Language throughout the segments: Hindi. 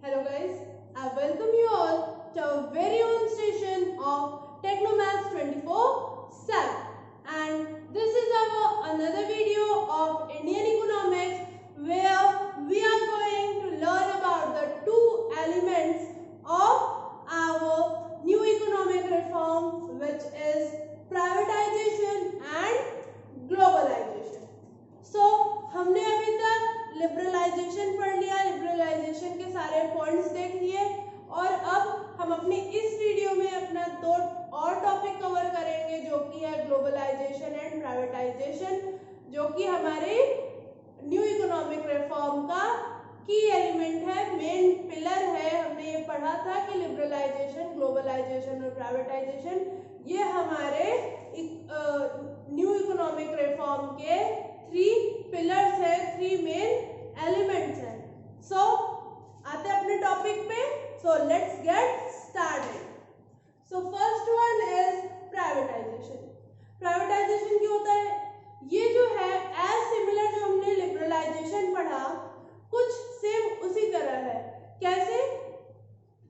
Hello guys, I welcome you all to our very own station of Technomaths 24/7, and this is our another video of Indian economics where we are going to learn about the two elements of our new economic reform, which is privatization and globalization. So हमने अभी तक लिबरलाइजेशन पढ़ लिया, लिबरलाइजेशन के सारे पॉइंट्स देख लिए और अब हम अपनी इस वीडियो में अपना दो और टॉपिक कवर करेंगे जो कि है ग्लोबलाइजेशन एंड प्राइवेटाइजेशन, जो कि हमारे न्यू इकोनॉमिक रिफॉर्म का की एलिमेंट है, मेन पिलर है। हमने ये पढ़ा था कि लिबरलाइजेशन, ग्लोबलाइजेशन और प्राइवेटाइजेशन ये हमारे न्यू इकोनॉमिक रिफॉर्म के 3 पिलर्स है, 3 मेन एलिमेंट्स हैं। सो आते हैं अपने टॉपिक पे। So let's get started. So first one is privatisation. Privatisation क्या होता है? ये जो है एज सिमिलर जो हमने लिबरलाइजेशन पढ़ा, कुछ सेम उसी तरह है। कैसे?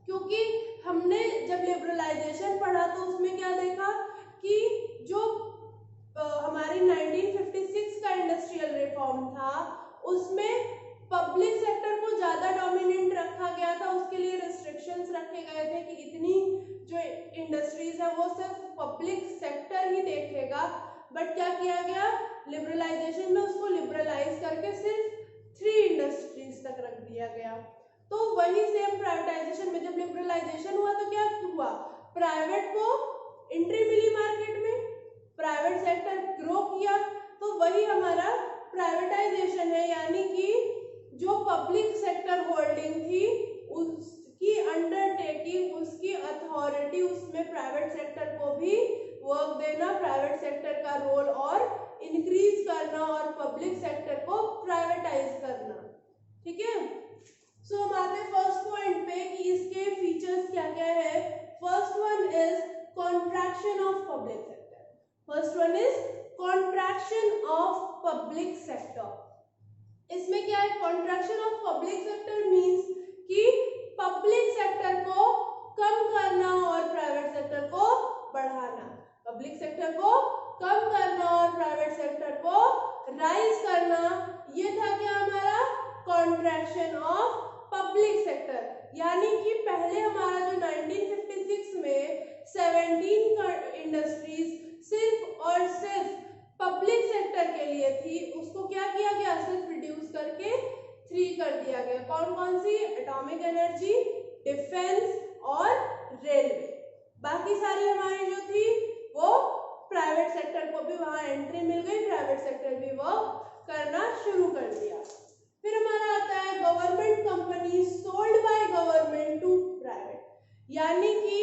क्योंकि हमने जब लिबरलाइजेशन पढ़ा तो उसमें क्या देखा कि जो हमारी 1956 का इंडस्ट्रियल रिफॉर्म था उसमें पब्लिक सेक्टर को ज्यादा डोमिनेंट रखा गया था। उसके लिए रिस्ट्रिक्शंस रखे गए थे कि इतनी जो इंडस्ट्रीज है वो सिर्फ पब्लिक सेक्टर ही देखेगा। बट क्या किया गया, लिबरलाइजेशन में उसको लिबरलाइज करके सिर्फ 3 इंडस्ट्रीज तक रख दिया गया। तो वही सेम प्राइवेटाइजेशन में जब लिबरलाइजेशन हुआ तो क्या हुआ, प्राइवेट को एंट्री मिली मार्केट में, प्राइवेट सेक्टर ग्रो किया। तो वही हमारा प्राइवेटाइजेशन है, यानी कि जो पब्लिक सेक्टर होल्डिंग थी उसकी अंडरटेकिंग, उसकी अथॉरिटी, उसमें प्राइवेट सेक्टर को भी वर्क देना, प्राइवेट सेक्टर का रोल और इंक्रीज करना और पब्लिक सेक्टर को प्राइवेटाइज करना। ठीक है। सो हम आते हैं फर्स्ट पॉइंट पे कि इसके फीचर्स क्या क्या है। First one is contraction of public sector. First one is contraction of public sector. इसमें क्या है, contraction of public sector means कि पब्लिक सेक्टर को कम करना और प्राइवेट सेक्टर को बढ़ाना। पब्लिक सेक्टर को कम करना और प्राइवेट सेक्टर को राइज करना, ये था क्या हमारा कॉन्ट्रैक्शन ऑफ पब्लिक सेक्टर। यानी कि पहले हमारा जो 1956 में 17 इंडस्ट्रीज सिर्फ और सिर्फ पब्लिक सेक्टर के लिए थी, उसको क्या किया गया, सिर्फ रिड्यूस करके 3 कर दिया गया। कौन कौन सी? एटॉमिक एनर्जी, डिफेंस और रेलवे। बाकी सारी हमारी जो थी वो प्राइवेट सेक्टर को भी वहां एंट्री मिल गई, प्राइवेट सेक्टर भी वर्क करना शुरू कर दिया। फिर हमारा आता है government company sold by government to private, यानी कि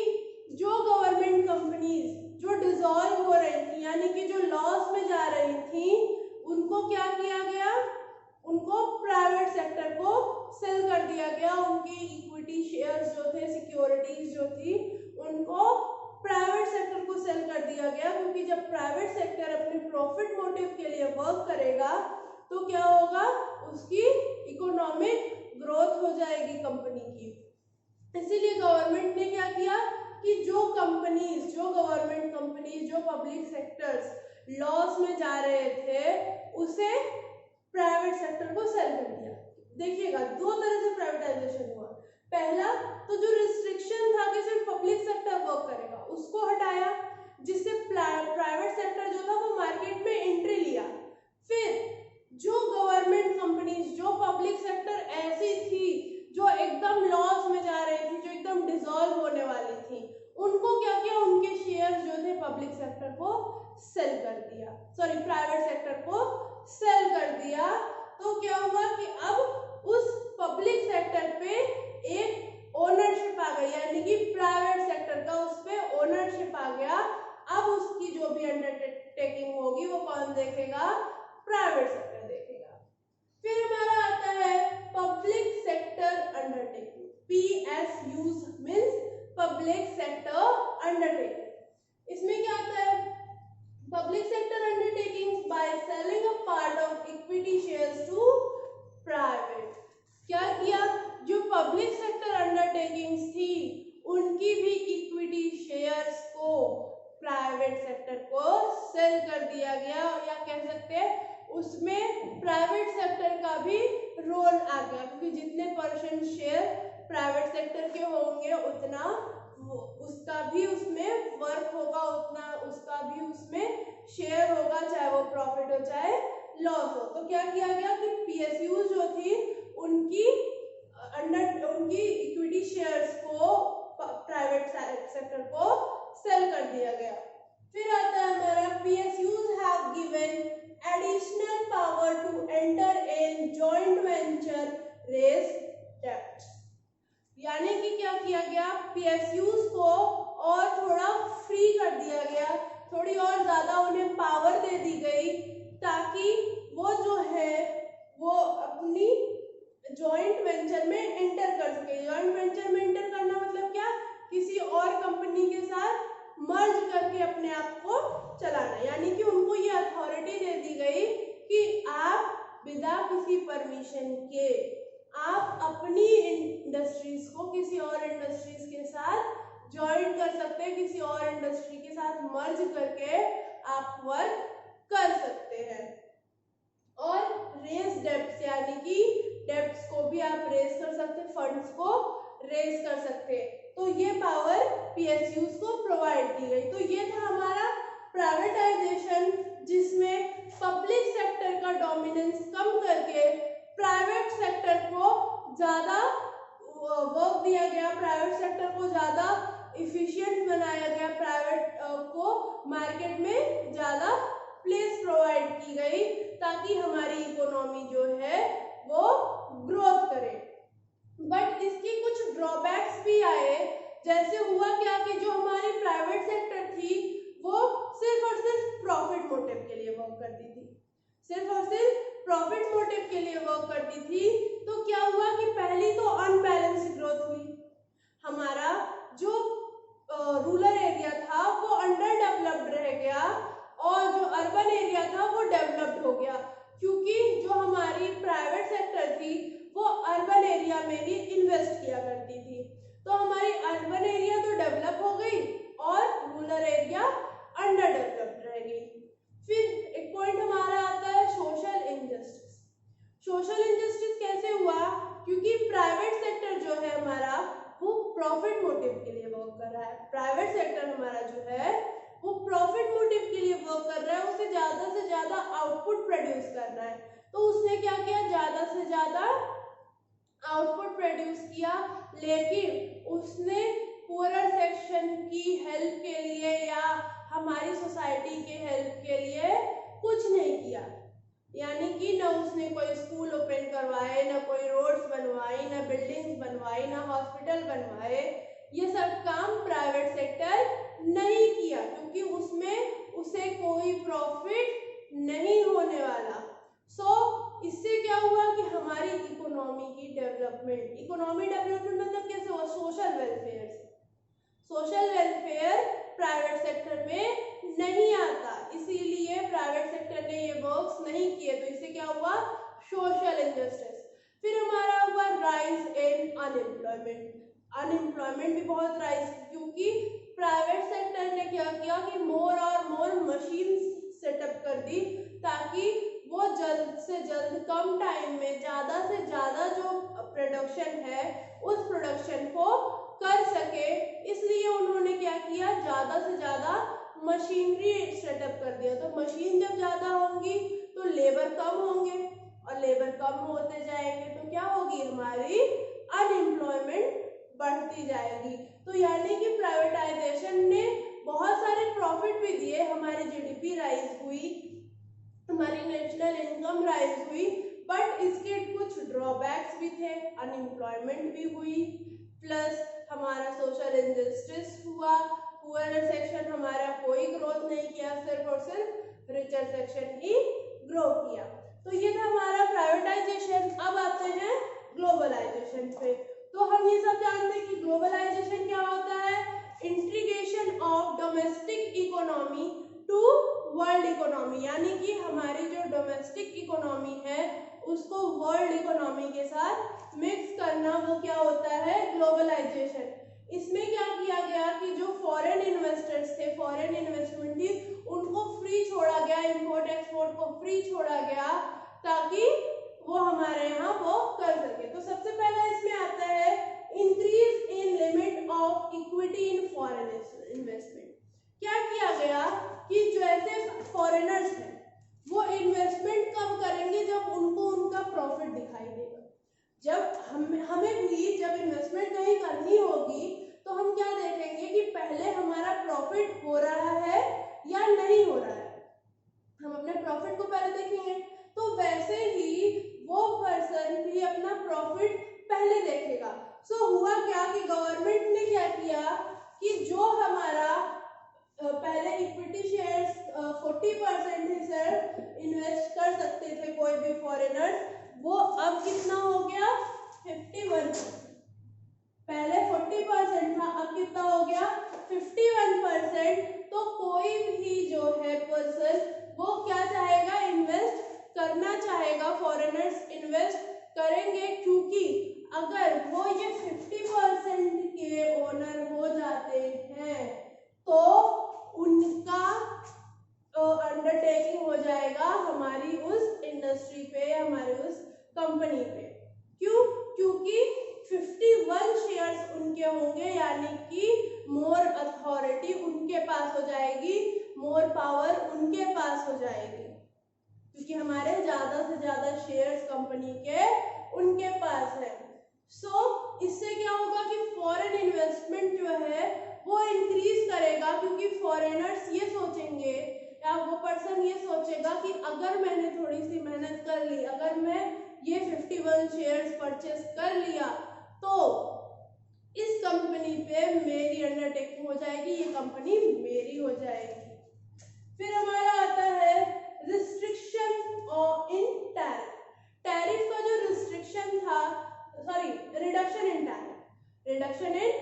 जो गवर्नमेंट कंपनीज जो डिसॉल्व हो रही थी, यानी कि जो लॉस में जा रही थी, उनको क्या किया गया, उनको प्राइवेट सेक्टर को सेल कर दिया गया। उनकी इक्विटी शेयर्स जो थे, सिक्योरिटीज जो थी, उनको प्राइवेट सेक्टर को सेल कर दिया गया। क्योंकि जब प्राइवेट सेक्टर अपने प्रॉफिट मोटिव के लिए वर्क करेगा तो क्या होगा, उसकी इकोनॉमिक ग्रोथ हो जाएगी कंपनी की। इसीलिए गवर्नमेंट ने क्या किया कि जो कंपनीज, जो गवर्नमेंट कंपनीज, जो पब्लिक सेक्टर्स लॉस में जा रहे थे, उसे प्राइवेट सेक्टर को सेल कर दिया। देखिएगा 2 तरह से प्राइवेटाइजेशन हुआ। पहला तो जो रिस्ट्रिक्शन था कि सिर्फ पब्लिक सेक्टर वर्क करेगा, उसको हटाया, जिससे प्राइवेट सेक्टर जो था वो मार्केट में एंट्री लिया। फिर जो गवर्नमेंट कंपनीज, जो पब्लिक सेक्टर ऐसी थी जो एकदम लॉस में जा रही थी, जो एकदम डिसॉल्व होने वाली थी, उनको क्या किया, उनके शेयर्स जो थे पब्लिक सेक्टर को सेल कर दिया, सॉरी प्राइवेट सेक्टर को सेल कर दिया। तो क्या हुआ कि अब उस पब्लिक सेक्टर पे एक ओनरशिप आ गई, यानी कि प्राइवेट सेक्टर का उस पे ओनरशिप आ गया। अब उसकी जो भी अंडरटेकिंग होगी वो कौन देखेगा, प्राइवेट सेक्टर देखेगा। फिर हमारा आता है public sector undertaking, PSUs means public sector undertaking. इसमें क्या आता है, public sector undertaking by selling a part of equity shares to private. क्या किया, जो पब्लिक सेक्टर उसमें प्राइवेट सेक्टर का भी रोल आ गया, क्योंकि जितने % शेयर प्राइवेट सेक्टर के होंगे उतना उसका भी उसमें वर्क होगा, उतना उसका भी उसमें शेयर होगा, चाहे वो प्रॉफिट हो चाहे लॉस हो। तो क्या किया गया कि पीएसयू जो थी उनकी इक्विटी शेयर्स को प्राइवेट सेक्टर को सेल कर दिया गया। फिर आता है हमारा PSUs have given additional power to enter in joint venture raise debts। यानी कि क्या किया गया, PSUs को और थोड़ा फ्री कर दिया गया, थोड़ी और ज्यादा उन्हें पावर दे दी गई, ताकि वो जो है वो अपनी जॉइंट वेंचर में एंटर कर सके। जॉइंट वेंचर में एंटर करना मतलब क्या, किसी और कंपनी के साथ मर्ज करके अपने आप को चलाना। यानी कि उनको ये अथॉरिटी दे दी गई कि आप बिना किसी परमिशन के आप अपनी इंडस्ट्रीज को किसी और इंडस्ट्रीज के साथ ज्वाइन कर सकते हैं, किसी और इंडस्ट्री के साथ मर्ज करके आप वर्क कर सकते हैं। और रेज डेब्ट्स, यानी कि डेब्ट्स को भी आप रेज कर सकते हैं, फंड्स को रेज कर सकते हैं। तो ये पावर पीएसयूज को प्रोवाइड की गई। तो ये था हमारा प्राइवेटाइजेशन, जिसमें पब्लिक सेक्टर का डोमिनेंस कम करके प्राइवेट सेक्टर को ज्यादा वर्क दिया गया, प्राइवेट सेक्टर को ज्यादा इफिशिएंट बनाया गया, प्राइवेट को मार्केट में ज्यादा प्लेस प्रोवाइड की गई, ताकि हमारी इकोनॉमी जो है वो ग्रोथ करे। बट इसकी कुछ ड्रॉबैक्स भी आए। जैसे हुआ क्या कि जो हमारी प्राइवेट सेक्टर थी वो सिर्फ और सिर्फ प्रॉफिट मोटिव के लिए वर्क करती थी, सिर्फ और सिर्फ प्रॉफिट मोटिव के लिए वर्क करती थी। तो क्या हुआ कि पहली तो अनबैलेंस्ड ग्रोथ हुई, हमारा जो रूरल एरिया था वो अंडर डेवलप्ड रह गया और जो अर्बन एरिया था वो डेवलप्ड हो गया, क्योंकि जो हमारी प्राइवेट सेक्टर थी वो अर्बन एरिया में भी इन्वेस्ट किया करती थी। तो हमारी अर्बन एरिया तो डेवलप हो गई और रूरल एरिया अंडर डेवलप्ड रह गई। फिर एक पॉइंट हमारा आता है सोशल इनजस्टिस। सोशल इनजस्टिस कैसे हुआ, क्योंकि प्राइवेट सेक्टर जो है हमारा वो प्रॉफिट मोटिव के लिए वर्क कर रहा है। प्राइवेट सेक्टर हमारा जो है वो प्रॉफिट मोटिव के लिए वर्क कर रहा है, उसे ज्यादा से ज्यादा आउटपुट प्रोड्यूस करना है। तो उसने क्या किया, ज्यादा से ज्यादा आउटपुट प्रोड्यूस किया, लेकिन उसने पुअर सेक्शन की हेल्प के लिए या हमारी सोसाइटी के हेल्प के लिए कुछ नहीं किया। यानी कि न उसने कोई स्कूल ओपन करवाए, न कोई रोड्स बनवाई, न बिल्डिंग्स बनवाई, न हॉस्पिटल बनवाए। ये सब काम प्राइवेट सेक्टर नहीं किया, क्योंकि उसमें उसे कोई प्रॉफिट नहीं होने वाला। इससे क्या हुआ कि हमारी इकोनॉमी की डेवलपमेंट, इकोनॉमी डेवलपमेंट मतलब कैसे हुआ, social welfare. Social welfare private sector में नहीं आता, इसीलिए प्राइवेट सेक्टर ने ये वर्क्स नहीं किए। तो इससे क्या हुआ, सोशल इनजस्टिस। फिर हमारा हुआ राइज इन अनएम्प्लॉयमेंट। अनएम्प्लॉयमेंट भी बहुत राइज, क्योंकि प्राइवेट सेक्टर ने क्या किया कि मोर और मोर मशीन सेटअप कर दी, ताकि वो जल्द से जल्द कम टाइम में ज्यादा से ज्यादा जो प्रोडक्शन है उस प्रोडक्शन को कर सके। इसलिए उन्होंने क्या किया, ज्यादा से ज्यादा मशीनरी सेटअप कर दिया। तो मशीन जब ज्यादा होंगी तो लेबर कम होंगे, और लेबर कम होते जाएंगे तो क्या होगी, हमारी अनएम्प्लॉयमेंट बढ़ती जाएगी। तो यानी कि प्राइवेटाइजेशन ने बहुत सारे प्रॉफिट भी दिए, हमारी जीडीपी राइज हुई, हमारी नेशनल इनकम राइज हुई, बट इसके कुछ ड्रॉबैक्स भी थे। अनएम्प्लॉयमेंट भी हुई, प्लस हमारा सोशल इनजस्टिस हुआ, पुअर सेक्शन हमारा कोई ग्रोथ नहीं किया, सिर्फ और सिर्फ रिचर सेक्शन ही ग्रो किया। तो ये था हमारा प्राइवेटाइजेशन। अब आते हैं ग्लोबलाइजेशन पे। तो हम ये सब जानते हैं कि ग्लोबलाइजेशन क्या होता है, integration of domestic economy to world economy. यानी कि हमारी जो डोमेस्टिक इकोनॉमी है उसको वर्ल्ड इकोनॉमी के साथ मिक्स करना, वो क्या होता है, ग्लोबलाइजेशन। इसमें क्या किया गया कि जो फॉरेन इन्वेस्टर्स थे, फॉरेन इन्वेस्टमेंट थी, उनको फ्री छोड़ा गया, इंपोर्ट एक्सपोर्ट इन्वेस्टरों को फ्री छोड़ा गया ताकि वो हमारे यहाँ वो कर सके। तो सबसे पहला इसमें आता है increase in limit of equity in foreign investment. क्या किया गया कि जो ऐसे फॉरेनर्स हैं वो इन्वेस्टमेंट कब करेंगे, जब उनको उनका प्रॉफिट दिखाई देगा। जब हमें भी जब इन्वेस्टमेंट कहीं करनी होगी तो हम क्या देखेंगे कि पहले हमारा प्रॉफिट हो रहा है या नहीं हो रहा है, हम अपने प्रॉफिट को पहले देखेंगे। तो वैसे ही वो पर्सन भी अपना प्रॉफिट पहले देखेगा। सो हुआ क्या कि गवर्नमेंट ने क्या किया कि जो हमारा पहले इक्विटी शेयर्स 40% ही सर इन्वेस्ट कर सकते थे कोई भी फॉरेनर्स, वो अब कितना हो गया 51%। पहले 40% था, अब कितना हो गया 51%। तो कोई भी जो है पर्सन वो क्या चाहेगा, इन्वेस्ट करना चाहेगा, फॉरेनर्स इन्वेस्ट करेंगे, क्योंकि अगर वो ये 50% के ओनर हो जाते हैं तो उनका अंडरटेकिंग हो जाएगा हमारी उस इंडस्ट्री पे, हमारी उस कंपनी पे। क्यों? क्योंकि 51 शेयर्स उनके होंगे, यानी कि मोर अथॉरिटी उनके पास हो जाएगी, मोर पावर उनके पास हो जाएगी, क्योंकि हमारे ज्यादा से ज्यादा शेयर्स कंपनी के उनके पास है। सो इससे क्या होगा कि फॉरेन इन्वेस्टमेंट जो है वो इंक्रीज करेगा, क्योंकि फॉरेनर्स ये सोचेंगे या वो पर्सन ये सोचेगा कि अगर मैंने थोड़ी सी मेहनत कर ली, अगर मैं ये 51 शेयर्स परचेस कर लिया तो इस कंपनी पे मेरी अंडरटेकिंग हो जाएगी, ये कंपनी मेरी हो जाएगी। फिर हमारा आता है रिस्ट्रिक्शन इन टैरिफ। टैरिफ का जो रिस्ट्रिक्शन था, sorry reduction in tariff, reduction in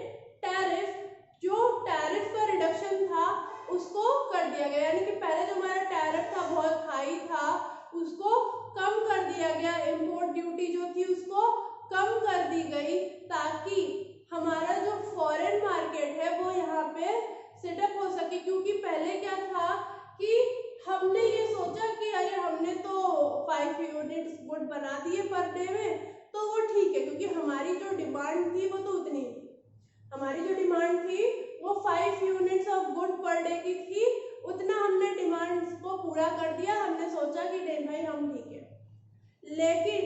tariff, जो टैरिफ का रिडक्शन था उसको कर दिया गया, यानी कि पहले जो हमारा टैरिफ था बहुत हाई था उसको कम कर दिया गया, इंपोर्ट ड्यूटी जो थी उसको कम कर दी गई, ताकि हमारा जो फॉरेन मार्केट है वो यहाँ पे सेटअप हो सके। क्योंकि पहले क्या था कि हमने ये सोचा कि अरे हमने तो 5 यूनिट्स गुड बना दिए पर डे में, तो वो ठीक है, क्योंकि हमारी जो डिमांड थी वो तो उतनी थी, हमारी जो डिमांड थी वो 5 units of good per day की थी, उतना हमने डिमांड्स को पूरा कर दिया, हमने सोचा कि नहीं भाई हम ठीक है। लेकिन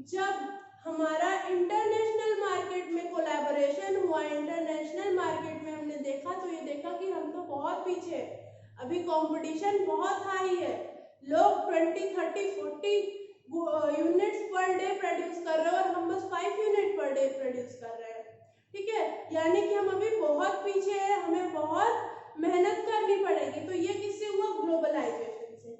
जब हमारा इंटरनेशनल मार्केट में कोलैबोरेशन हुआ, इंटरनेशनल मार्केट में हमने देखा तो ये देखा कि हम तो बहुत पीछे, अभी कंपटीशन बहुत हाई है, लोग 20, 30, 40 यूनिट्स पर डे प्रोड्यूस कर रहे हैं और हम बस 5 यूनिट पर डे प्रोड्यूस कर रहे हैं, ठीक है, यानी कि हम अभी बहुत पीछे हैं, हमें बहुत मेहनत करनी पड़ेगी। तो ये किससे हुआ, ग्लोबलाइजेशन से।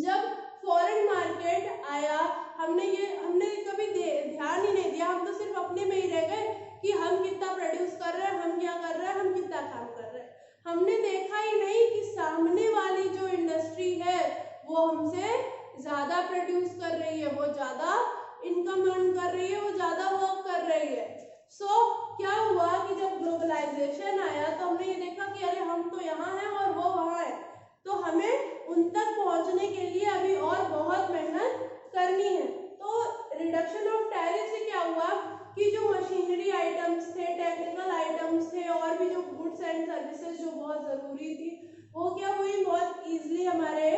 जब फॉरेन मार्केट आया, हमने कभी ध्यान ही नहीं दिया, हम तो सिर्फ अपने में ही रह गए कि हम कितना प्रोड्यूस कर रहे हैं, हम क्या कर रहे हैं, हम कितना काम कर रहे हैं। हमने देखा ही नहीं कि सामने वाली जो इंडस्ट्री है वो हमसे ज्यादा प्रोड्यूस कर रही है, वो ज्यादा इनकम अर्न कर रही है, वो ज्यादा वर्क कर रही है। क्या हुआ कि जब ग्लोबलाइजेशन आया तो हमने ये देखा कि अरे हम तो यहाँ हैं और वो वहाँ है, तो हमें उन तक पहुँचने के लिए अभी और बहुत मेहनत करनी है। तो रिडक्शन ऑफ टैरिफ से क्या हुआ कि जो मशीनरी आइटम्स थे, टेक्निकल आइटम्स थे, और भी जो गुड्स एंड सर्विसेज जो बहुत ज़रूरी थी वो क्या हुई, बहुत ईजिली हमारे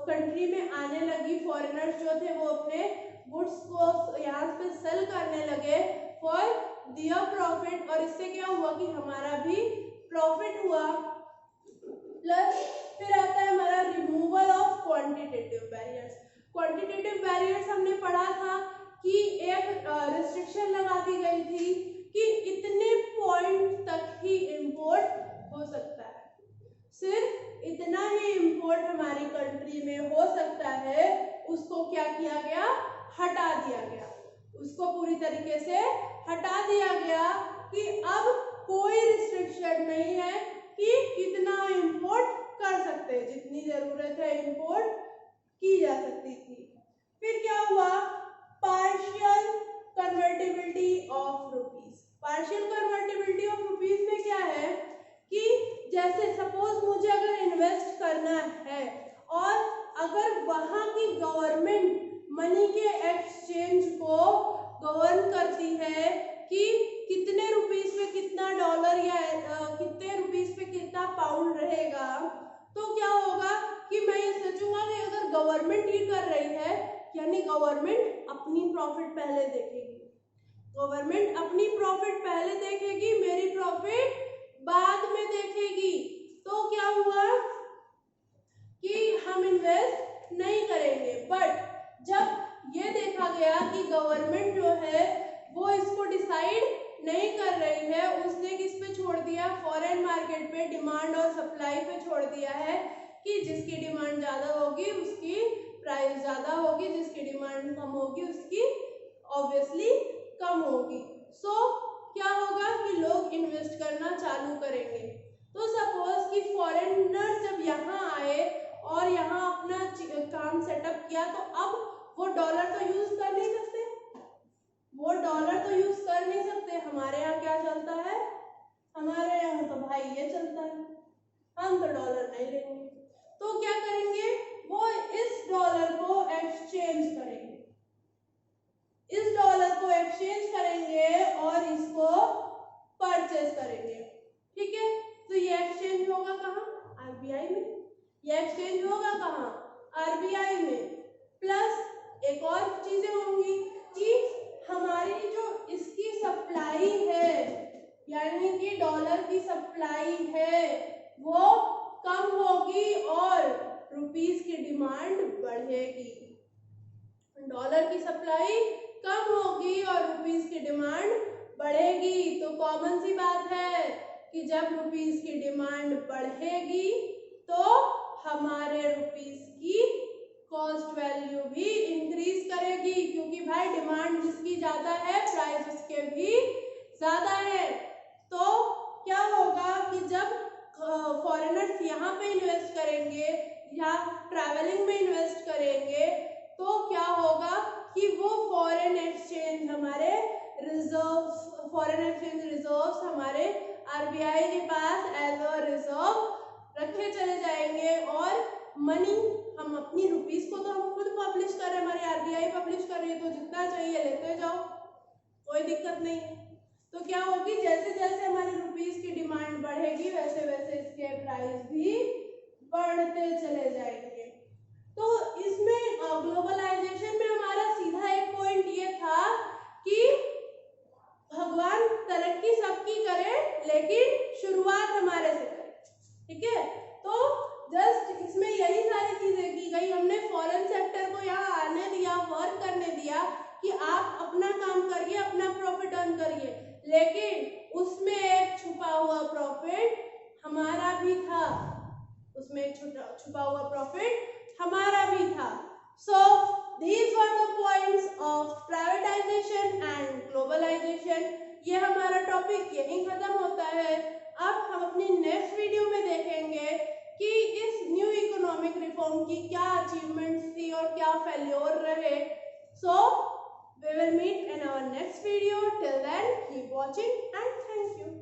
कंट्री में आने लगी। फॉरेनर्स जो थे वो अपने गुड्स को यहाँ पे सेल करने लगे फॉर दियर प्रॉफिट, और इससे क्या हुआ कि हमारा भी प्रॉफिट हुआ। प्लस फिर आता है हमारा removal of quantitative barriers. Quantitative barriers हमने पढ़ा था कि एक रिस्ट्रिक्शन लगा दी गई थी कि इतने पॉइंट तक ही इंपोर्ट हो सकता है, सिर्फ इतना ही इंपोर्ट हमारी कंट्री में हो सकता है। उसको क्या किया गया, हटा दिया गया, उसको पूरी तरीके से हटा दिया गया कि अब कोई रिस्ट्रिक्शन नहीं है कि कितना इंपोर्ट कर सकते हैं, जितनी जरूरत है इंपोर्ट की जा सकती थी। फिर क्या हुआ, partial convertibility of rupees. Partial convertibility of rupees में क्या है कि जैसे सपोज मुझे अगर इन्वेस्ट करना है और अगर वहाँ की गवर्नमेंट मनी के एक्सचेंज को गवर्न करती है कि कितने रुपीस पे कितना डॉलर या कितने रुपीस पे कितना पाउंड रहेगा, तो क्या होगा कि मैं ये सोचूंगा कि अगर गवर्नमेंट ही कर रही है, यानी गवर्नमेंट अपनी प्रॉफिट पहले देखेगी, गवर्नमेंट अपनी प्रॉफिट पहले देखेगी, मेरी प्रॉफिट बाद में देखेगी। तो क्या हुआ कि हम इन्वेस्ट नहीं करेंगे। बट जब ये देखा गया कि गवर्नमेंट जो है वो इसको डिसाइड नहीं कर रही है, उसने किस पे छोड़ दिया, फॉरेन मार्केट पे, डिमांड और सप्लाई पे छोड़ दिया है कि जिसकी डिमांड ज्यादा होगी उसकी प्राइस ज्यादा होगी, जिसकी डिमांड कम होगी उसकी ऑब्वियसली कम होगी। सो क्या होगा कि लोग इन्वेस्ट करना चालू करेंगे। तो सपोज कि फॉरेनर जब यहाँ आए और यहाँ अपना काम सेटअप किया, तो अब वो डॉलर तो यूज कर नहीं सकते, वो डॉलर तो यूज कर नहीं सकते। हमारे यहाँ क्या चलता है, हमारे यहाँ तो भाई ये चलता है, हम तो डॉलर नहीं लेंगे। तो क्या करेंगे, वो इस डॉलर को एक्सचेंज करेंगे, इस डॉलर को एक्सचेंज करेंगे और इसको परचेज करेंगे। ठीक है, तो ये एक्सचेंज होगा कहाँ, आरबीआई में। ये एक्सचेंज होगा कहाँ, आरबीआई में। प्लस एक और चीजें होंगी कि हमारी जो इसकी सप्लाई है, यानी कि डॉलर की सप्लाई है, वो कम होगी और रुपीस की डिमांड बढ़ेगी। डॉलर की सप्लाई कम होगी और रुपीस की डिमांड बढ़ेगी। तो कॉमन सी बात है कि जब रुपीस की डिमांड बढ़ेगी तो हमारे रुपीस की कॉस्ट वैल्यू भी इंक्रीज करेगी, क्योंकि भाई डिमांड जिसकी ज्यादा है प्राइस उसके भी ज्यादा है। तो क्या होगा कि जब फॉरेनर्स यहाँ पे इन्वेस्ट करेंगे या ट्रैवलिंग में इन्वेस्ट करेंगे, तो क्या होगा कि वो फॉरेन एक्सचेंज हमारे रिजर्व, फॉरेन एक्सचेंज रिजर्व्स हमारे आरबीआई के पास एज अ रिजर्व रखे चले जाएंगे। और मनी हम अपनी रुपीस को तो हम खुद पब्लिश कर रहे हैं, हमारी आरबीआई पब्लिश कर रही है, तो जितना चाहिए लेते जाओ, कोई दिक्कत नहीं है। तो क्या होगी, जैसे जैसे हमारी रुपीस की डिमांड बढ़ेगी वैसे वैसे इसके प्राइस भी बढ़ते चले जाएंगे। तो इसमें ग्लोबलाइजेशन में हमारा सीधा एक पॉइंट ये था कि भगवान तरक्की सबकी करे लेकिन शुरुआत हमारे से करे। ठीक है, तो जस्ट इसमें यही सारी चीजें की गई। हमने फॉरेन सेक्टर को यहाँ आने दिया, वर्क करने दिया कि आप अपना काम करिए, अपना प्रॉफिट अर्न करिए, लेकिन उसमें एक छुपा हुआ प्रॉफिट हमारा भी था, उसमें एक छुपा हुआ प्रॉफिट हमारा भी था। So these were the points of privatization and globalization। ये हमारा टॉपिक यहीं खत्म होता है। अब हम अपनी नेक्स्ट वीडियो में देखेंगे कि इस न्यू इकोनॉमिक रिफॉर्म की क्या अचीवमेंट्स थी और क्या फेल्योर रहे। So we will meet in our next video. Till then, keep watching and thank you.